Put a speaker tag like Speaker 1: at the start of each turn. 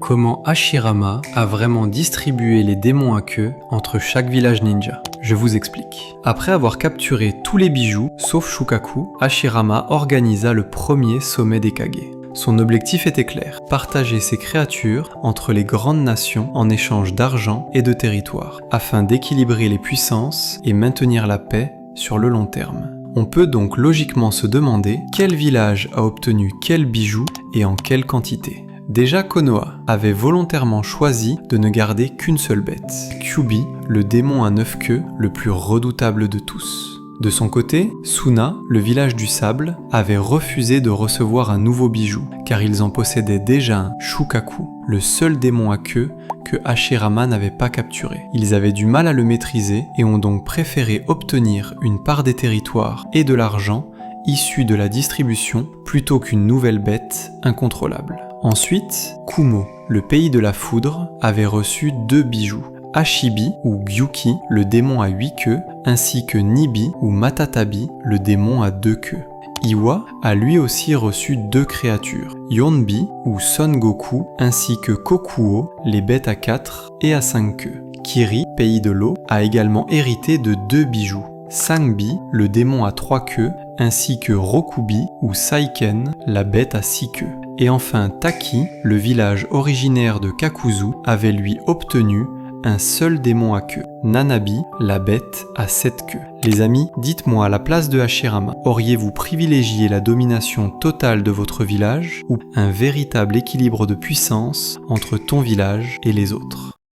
Speaker 1: Comment Hashirama a vraiment distribué les démons à queue entre chaque village ninja. Je vous explique. Après avoir capturé tous les bijoux, sauf Shukaku, Hashirama organisa le premier sommet des Kage. Son objectif était clair, partager ses créatures entre les grandes nations en échange d'argent et de territoire, afin d'équilibrer les puissances et maintenir la paix sur le long terme. On peut donc logiquement se demander quel village a obtenu quel bijou et en quelle quantité. Déjà Konoha avait volontairement choisi de ne garder qu'une seule bête, Kyuubi, le démon à 9 queues le plus redoutable de tous. De son côté, Suna, le village du sable, avait refusé de recevoir un nouveau bijou, car ils en possédaient déjà un, Shukaku, le seul démon à queue que Hashirama n'avait pas capturé. Ils avaient du mal à le maîtriser et ont donc préféré obtenir une part des territoires et de l'argent issus de la distribution plutôt qu'une nouvelle bête incontrôlable. Ensuite, Kumo, le pays de la foudre, avait reçu 2 bijoux. Hashibi ou Gyuki, le démon à 8 queues, ainsi que Nibi ou Matatabi, le démon à 2 queues. Iwa a lui aussi reçu 2 créatures, Yonbi ou Son Goku, ainsi que Kokuo, les bêtes à 4 et à 5 queues. Kiri, pays de l'eau, a également hérité de 2 bijoux. Sangbi, le démon à 3 queues, ainsi que Rokubi ou Saiken, la bête à 6 queues. Et enfin Taki, le village originaire de Kakuzu, avait lui obtenu un seul démon à queue, Nanabi, la bête à 7 queues. Les amis, dites-moi à la place de Hashirama, auriez-vous privilégié la domination totale de votre village ou un véritable équilibre de puissance entre ton village et les autres ?